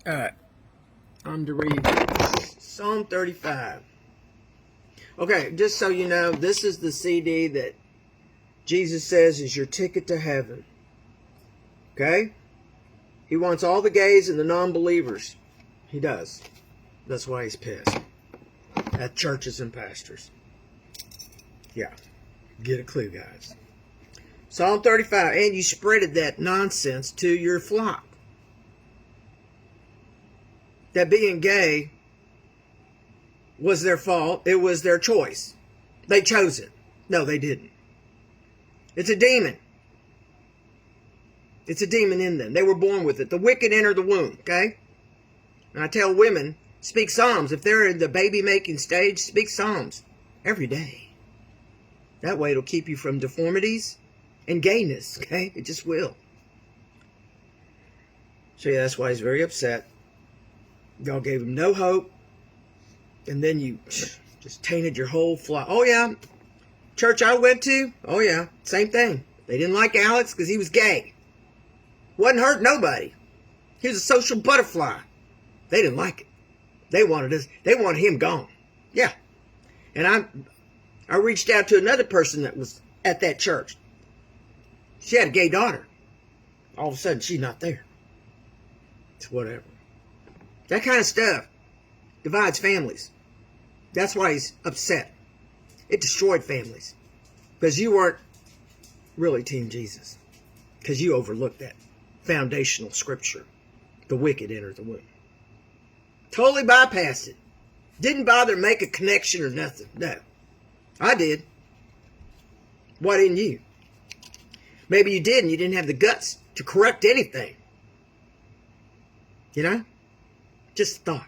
All right, I'm to read Psalm 35. Okay, just so you know, this is the CD that Jesus says is your ticket to heaven. Okay? He wants all the gays and the non-believers. He does. That's why he's pissed at churches and pastors. Yeah, get a clue, guys. Psalm 35, and you spreaded that nonsense to your flock. That being gay was their fault. It was their choice. They chose it. No, they didn't. It's a demon. It's a demon in them. They were born with it. The wicked enter the womb, okay? And I tell women, speak Psalms. If they're in the baby-making stage, speak Psalms every day. That way it'll keep you from deformities and gayness, okay? It just will. So yeah, that's why he's very upset. Y'all gave him no hope. And then you just tainted your whole flock. Oh yeah, church I went to, oh yeah, same thing. They didn't like Alex because he was gay. Wasn't hurt nobody. He was a social butterfly. They didn't like it. They wanted him gone. Yeah. And I reached out to another person that was at that church. She had a gay daughter. All of a sudden, she's not there. It's whatever. That kind of stuff divides families. That's why he's upset. It destroyed families. Because you weren't really Team Jesus. Because you overlooked that foundational scripture. The wicked enter the womb. Totally bypassed it. Didn't bother to make a connection or nothing. No. I did. Why didn't you? Maybe you did and you didn't have the guts to correct anything. You know? Just a thought.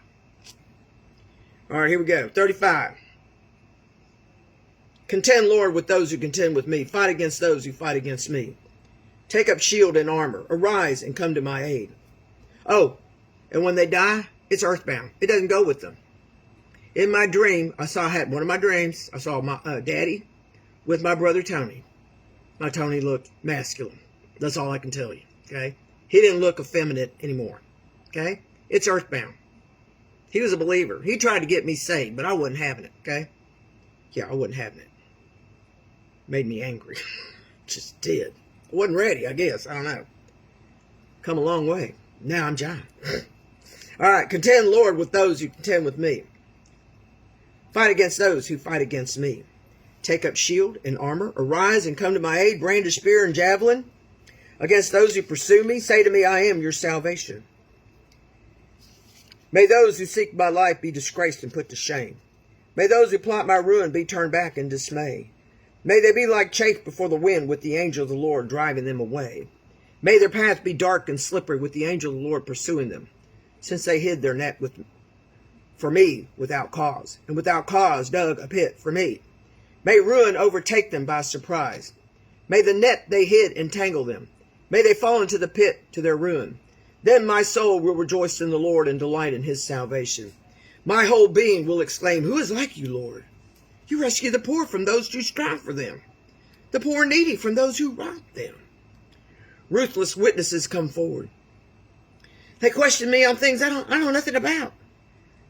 All right, here we go. 35. Contend, Lord, with those who contend with me. Fight against those who fight against me. Take up shield and armor. Arise and come to my aid. Oh, and when they die, it's earthbound. It doesn't go with them. In my dream, I had one of my dreams. I saw my daddy with my brother Tony. My Tony looked masculine. That's all I can tell you. Okay? He didn't look effeminate anymore. Okay? It's earthbound. He was a believer. He tried to get me saved, but I wasn't having it. Okay? Yeah, I wasn't having it. Made me angry. Just did. I wasn't ready, I guess. I don't know. Come a long way. Now I'm John. All right. Contend, Lord, with those who contend with me. Fight against those who fight against me. Take up shield and armor. Arise and come to my aid. Brandish spear and javelin. Against those who pursue me, say to me, I am your salvation. May those who seek my life be disgraced and put to shame. May those who plot my ruin be turned back in dismay. May they be like chaff before the wind, with the angel of the Lord driving them away. May their path be dark and slippery, with the angel of the Lord pursuing them, since they hid their net for me without cause, and without cause dug a pit for me. May ruin overtake them by surprise. May the net they hid entangle them. May they fall into the pit to their ruin. Then my soul will rejoice in the Lord and delight in his salvation. My whole being will exclaim, who is like you, Lord? You rescue the poor from those who strive for them, the poor and needy from those who rob them. Ruthless witnesses come forward. They question me on things I don't know nothing about.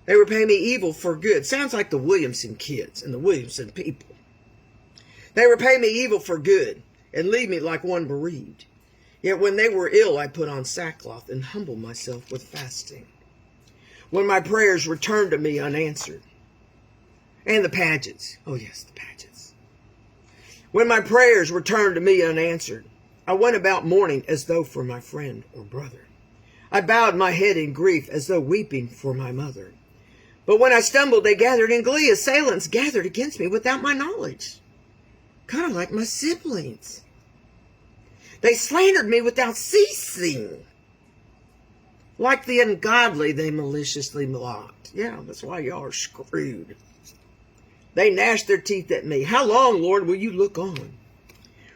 They repay me evil for good. Sounds like the Williamson kids and the Williamson people. They repay me evil for good and leave me like one bereaved. Yet when they were ill, I put on sackcloth and humbled myself with fasting. When my prayers returned to me unanswered. And the Pagets. Oh yes, the Pagets. When my prayers returned to me unanswered, I went about mourning as though for my friend or brother. I bowed my head in grief as though weeping for my mother. But when I stumbled, they gathered in glee. Assailants gathered against me without my knowledge. Kind of like my siblings. They slandered me without ceasing. Like the ungodly, they maliciously mocked. Yeah, that's why y'all are screwed. They gnashed their teeth at me. How long, Lord, will you look on?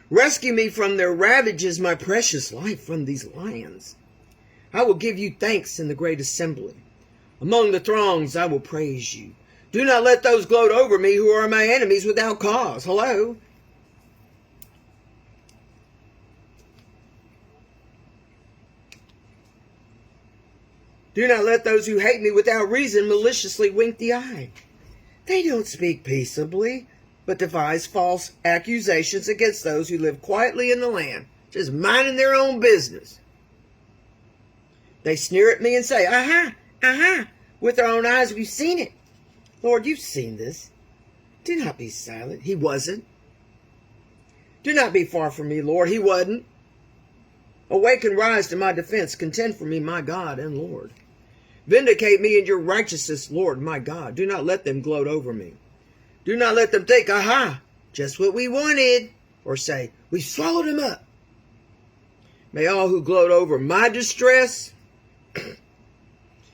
Rescue me from their ravages, my precious life from these lions. I will give you thanks in the great assembly. Among the throngs I will praise you. Do not let those gloat over me who are my enemies without cause. Hello? Do not let those who hate me without reason maliciously wink the eye. They don't speak peaceably, but devise false accusations against those who live quietly in the land, just minding their own business. They sneer at me and say, aha, aha, with their own eyes we've seen it. Lord, you've seen this. Do not be silent. He wasn't. Do not be far from me, Lord. He wasn't. Awake and rise to my defense. Contend for me, my God and Lord. Vindicate me in your righteousness, Lord, my God. Do not let them gloat over me. Do not let them think, aha, just what we wanted. Or say, we swallowed him up. May all who gloat over my distress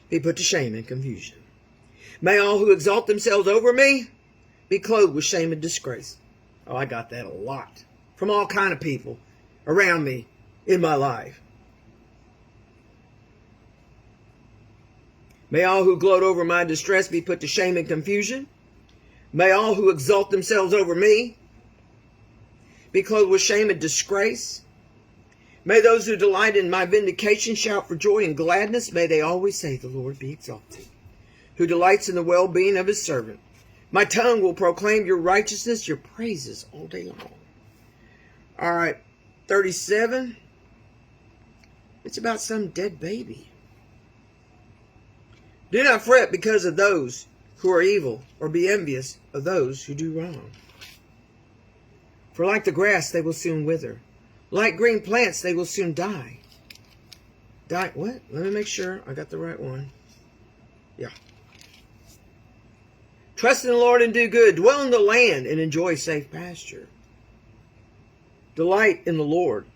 be put to shame and confusion. May all who exalt themselves over me be clothed with shame and disgrace. Oh, I got that a lot from all kind of people around me in my life. May all who gloat over my distress be put to shame and confusion. May all who exalt themselves over me be clothed with shame and disgrace. May those who delight in my vindication shout for joy and gladness. May they always say, the Lord be exalted, who delights in the well-being of his servant. My tongue will proclaim your righteousness, your praises all day long. All right, 37. It's about some dead baby. Do not fret because of those who are evil, or be envious of those who do wrong. For like the grass, they will soon wither. Like green plants, they will soon die. Die, what? Let me make sure I got the right one. Yeah. Trust in the Lord and do good. Dwell in the land and enjoy safe pasture. Delight in the Lord,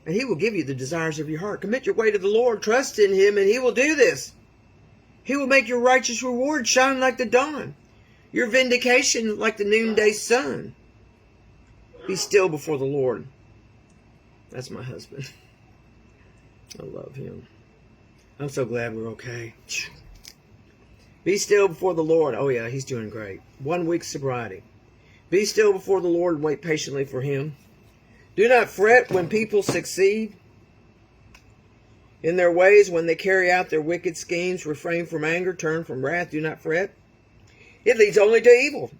and he will give you the desires of your heart. Commit your way to the Lord. Trust in him, and he will do this. He will make your righteous reward shine like the dawn, your vindication like the noonday sun. Be still before the Lord. That's my husband. I love him. I'm so glad we're okay. Be still before the Lord. Oh yeah, he's doing great. 1 week sobriety. Be still before the Lord and wait patiently for him. Do not fret when people succeed in their ways, when they carry out their wicked schemes. Refrain from anger, turn from wrath. Do not fret. It leads only to evil.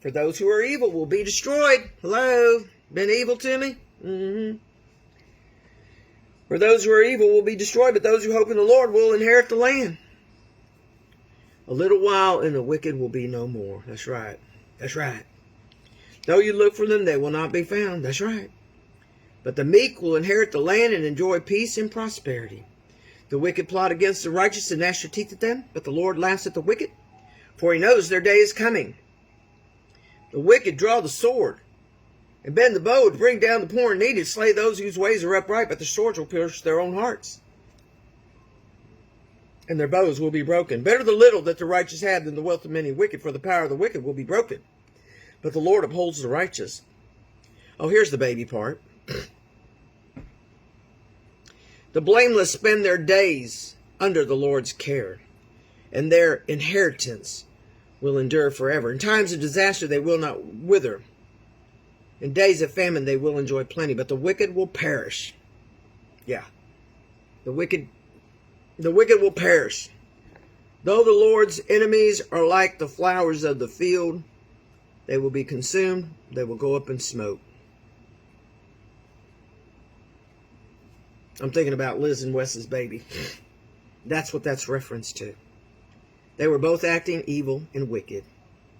For those who are evil will be destroyed. Hello? Been evil to me? For those who are evil will be destroyed, but those who hope in the Lord will inherit the land. A little while and the wicked will be no more. That's right. That's right. Though you look for them, they will not be found. That's right. But the meek will inherit the land and enjoy peace and prosperity. The wicked plot against the righteous and gnash their teeth at them, but the Lord laughs at the wicked, for he knows their day is coming. The wicked draw the sword and bend the bow to bring down the poor and needy, to slay those whose ways are upright, but the swords will pierce their own hearts, and their bows will be broken. Better the little that the righteous have than the wealth of many wicked, for the power of the wicked will be broken, but the Lord upholds the righteous. Oh, here's the baby part. The blameless spend their days under the Lord's care, and their inheritance will endure forever. In times of disaster they will not wither. In days of famine they will enjoy plenty, but the wicked will perish. Yeah. The wicked will perish. Though the Lord's enemies are like the flowers of the field, they will be consumed. They will go up in smoke. I'm thinking about Liz and Wes's baby. That's what that's reference to. They were both acting evil and wicked.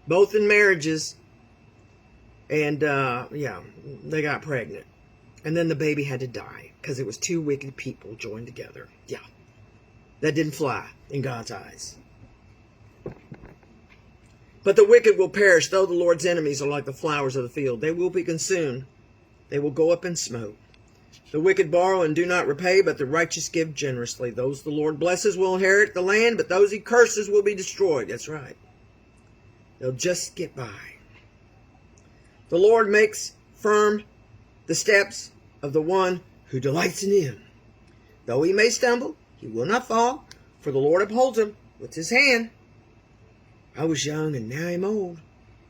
Both in marriages. And, yeah, they got pregnant. And then the baby had to die because it was two wicked people joined together. Yeah. That didn't fly in God's eyes. But the wicked will perish, though the Lord's enemies are like the flowers of the field. They will be consumed. They will go up in smoke. The wicked borrow and do not repay, but the righteous give generously. Those the Lord blesses will inherit the land, but those he curses will be destroyed. That's right. They'll just get by. The Lord makes firm the steps of the one who delights in him. Though he may stumble, he will not fall, for the Lord upholds him with his hand. I was young and now I'm old,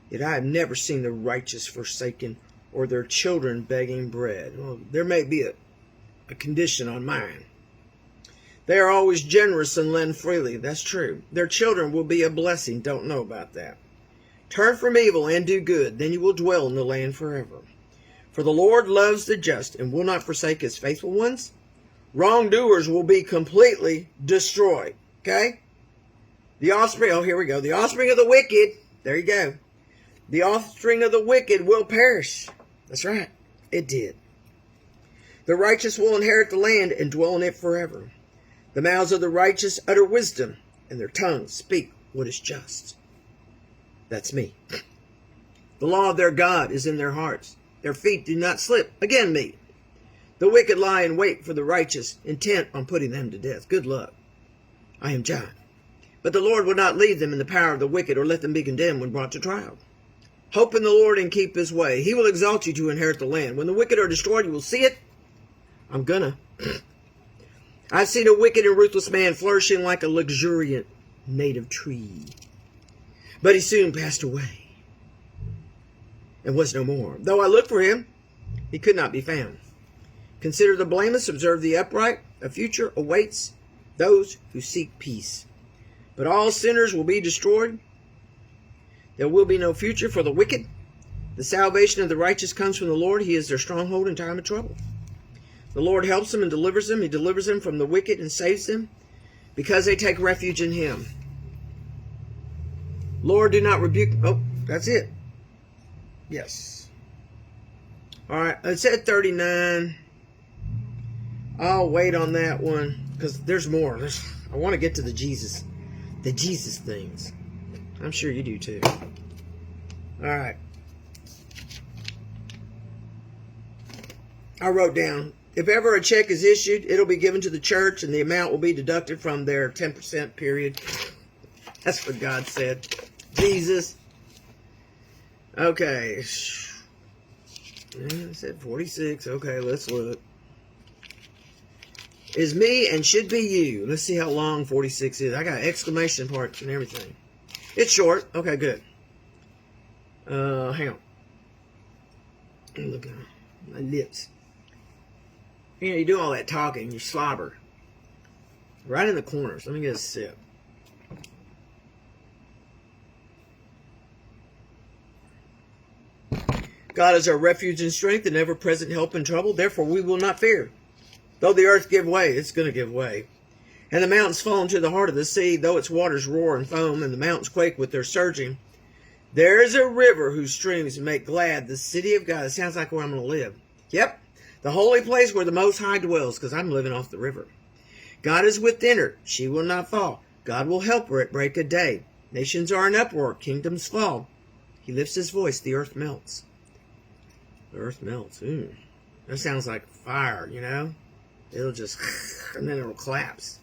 yet I have never seen the righteous forsaken or their children begging bread. Well, there may be a condition on mine. They are always generous and lend freely. That's true. Their children will be a blessing. Don't know about that. Turn from evil and do good. Then you will dwell in the land forever. For the Lord loves the just and will not forsake his faithful ones. Wrongdoers will be completely destroyed. Okay? The offspring, oh, here we go. The offspring of the wicked, there you go. The offspring of the wicked will perish. That's right. It did. The righteous will inherit the land and dwell in it forever. The mouths of the righteous utter wisdom, and their tongues speak what is just. That's me. The law of their God is in their hearts. Their feet do not slip. Again, me. The wicked lie in wait for the righteous, intent on putting them to death. Good luck. I am John. But the Lord will not leave them in the power of the wicked or let them be condemned when brought to trial. Hope in the Lord and keep his way. He will exalt you to inherit the land. When the wicked are destroyed, you will see it. I'm gonna. I've seen a wicked and ruthless man flourishing like a luxuriant native tree. But he soon passed away and was no more. Though I looked for him, he could not be found. Consider the blameless, observe the upright. A future awaits those who seek peace. But all sinners will be destroyed. There will be no future for the wicked. The salvation of the righteous comes from the Lord. He is their stronghold in time of trouble. The Lord helps them and delivers them. He delivers them from the wicked and saves them because they take refuge in him. Lord, do not rebuke. Oh, that's it. Yes. All right. It's at 39. I'll wait on that one because there's more. I want to get to the Jesus things. I'm sure you do too. All right. I wrote down, if ever a check is issued, it'll be given to the church and the amount will be deducted from their 10% period. That's what God said. Jesus. Okay. I said 46. Okay, let's look. Is me and should be you. Let's see how long 46 is. I got exclamation marks and everything. It's short. Okay, good. Hang on. Look at my lips. You know, you do all that talking, you slobber. Right in the corners. Let me get a sip. God is our refuge and strength, an ever-present help in trouble. Therefore we will not fear. Though the earth give way, it's going to give way. And the mountains fall into the heart of the sea, though its waters roar and foam, and the mountains quake with their surging. There is a river whose streams make glad the city of God. It sounds like where I'm going to live. Yep, the holy place where the Most High dwells, because I'm living off the river. God is within her. She will not fall. God will help her at break of day. Nations are in uproar. Kingdoms fall. He lifts his voice. The earth melts. The earth melts. Ooh. That sounds like fire, you know? It'll just, and then it'll collapse.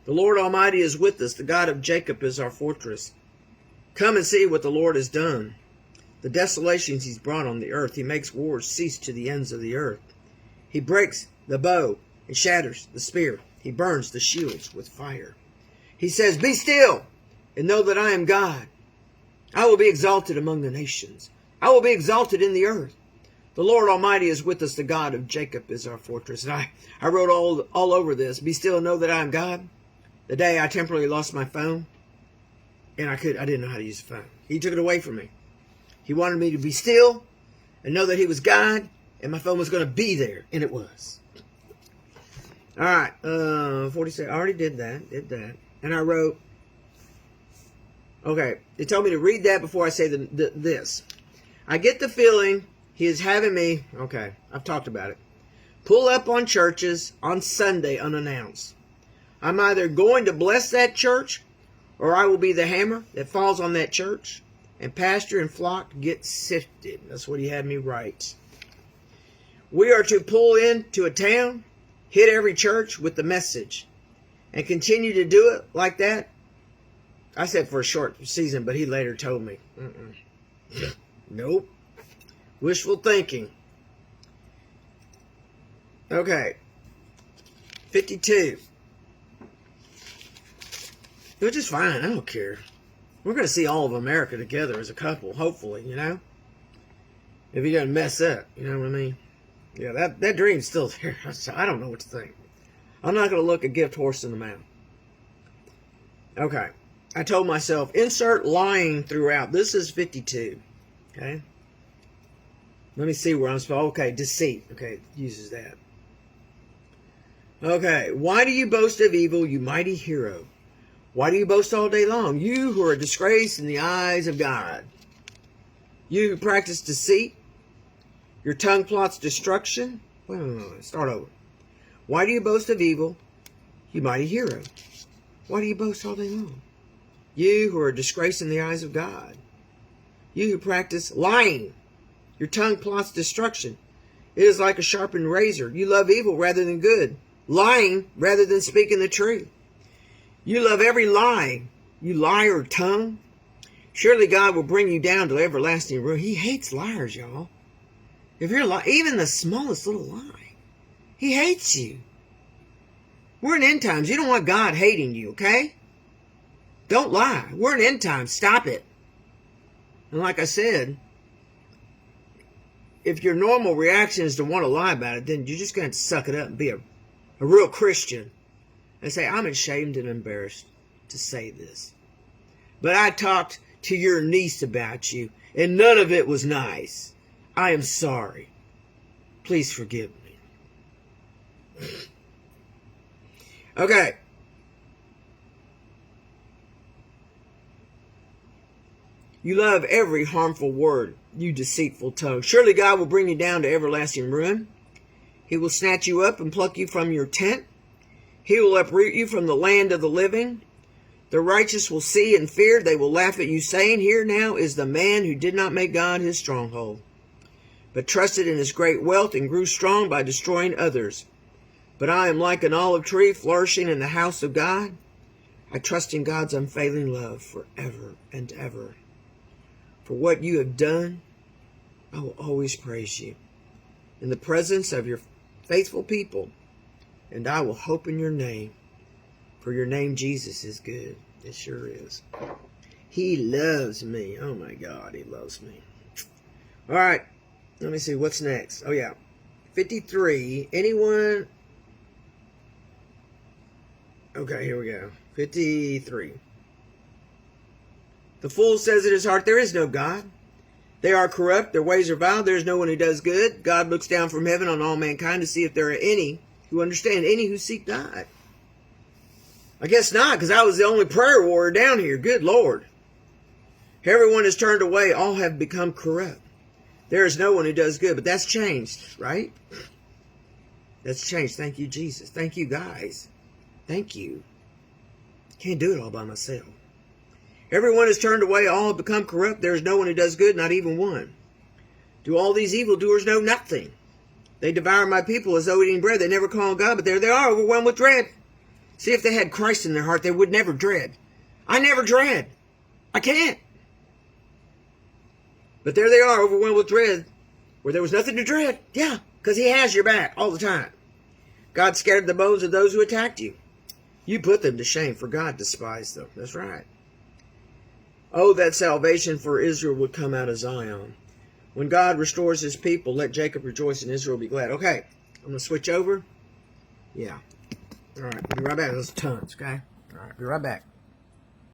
The Lord Almighty is with us. The God of Jacob is our fortress. Come and see what the Lord has done. The desolations he's brought on the earth. He makes wars cease to the ends of the earth. He breaks the bow and shatters the spear. He burns the shields with fire. He says, be still and know that I am God. I will be exalted among the nations. I will be exalted in the earth. The Lord Almighty is with us. The God of Jacob is our fortress. And I wrote all over this. Be still and know that I am God. The day I temporarily lost my phone, and I didn't know how to use the phone. He took it away from me. He wanted me to be still and know that he was God, and my phone was going to be there, and it was. All right, 46. I already did that. And I wrote, okay, they told me to read that before I say this. I get the feeling he is having me, okay, I've talked about it, pull up on churches on Sunday unannounced. I'm either going to bless that church, or I will be the hammer that falls on that church, and pastor and flock get sifted. That's what he had me write. We are to pull into a town, hit every church with the message, and continue to do it like that. I said for a short season, but he later told me, nope. Wishful thinking. Okay. 52. Which is fine. I don't care. We're going to see all of America together as a couple, hopefully, you know? If he doesn't mess up, you know what I mean? Yeah, that dream's still there. So I don't know what to think. I'm not going to look a gift horse in the mouth. Okay. I told myself, insert lying throughout. This is 52. Okay. Let me see where I'm supposed. Okay, deceit. Okay, uses that. Okay. Why do you boast of evil, you mighty hero? Why do you boast all day long? You who are a disgrace in the eyes of God. You who practice deceit. Your tongue plots destruction. Wait. Start over. Why do you boast of evil, you mighty hero? Why do you boast all day long? You who are a disgrace in the eyes of God. You who practice lying. Your tongue plots destruction. It is like a sharpened razor. You love evil rather than good. Lying rather than speaking the truth. You love every lie. You liar tongue. Surely God will bring you down to everlasting ruin. He hates liars, y'all. If you're even the smallest little lie, He hates you. We're in end times. You don't want God hating you, okay? Don't lie. We're in end times. Stop it. And like I said, if your normal reaction is to want to lie about it, then you're just going to suck it up and be a real Christian and say, I'm ashamed and embarrassed to say this. But I talked to your niece about you, and none of it was nice. I am sorry. Please forgive me. Okay. You love every harmful word, you deceitful tongue. Surely God will bring you down to everlasting ruin. He will snatch you up and pluck you from your tent. He will uproot you from the land of the living. The righteous will see and fear. They will laugh at you, saying, here now is the man who did not make God his stronghold, but trusted in his great wealth and grew strong by destroying others. But I am like an olive tree flourishing in the house of God. I trust in God's unfailing love forever and ever. For what you have done, I will always praise you in the presence of your faithful people, and I will hope in your name. For your name, Jesus, is good. It sure is. He loves me. Oh my God, He loves me. All right, let me see what's next. Oh yeah, 53. Anyone? Okay, here we go. 53. The fool says in his heart, there is no God. They are corrupt, their ways are vile, there is no one who does good. God looks down from heaven on all mankind to see if there are any who understand, any who seek God. I guess not, because I was the only prayer warrior down here. Good Lord. Everyone has turned away, all have become corrupt. There is no one who does good, but that's changed, right? That's changed. Thank you, Jesus. Thank you, guys. Thank you. Can't do it all by myself. Everyone has turned away, all have become corrupt. There is no one who does good, not even one. Do all these evildoers know nothing? They devour my people as though eating bread. They never call on God, but there they are, overwhelmed with dread. See, if they had Christ in their heart, they would never dread. I never dread. I can't. But there they are, overwhelmed with dread, where there was nothing to dread. Yeah, because He has your back all the time. God scattered the bones of those who attacked you. You put them to shame, for God despised them. That's right. Oh, that salvation for Israel would come out of Zion. When God restores His people, let Jacob rejoice and Israel be glad. Okay, I'm going to switch over. Yeah. All right, be right back. There's tons, okay? All right, be right back.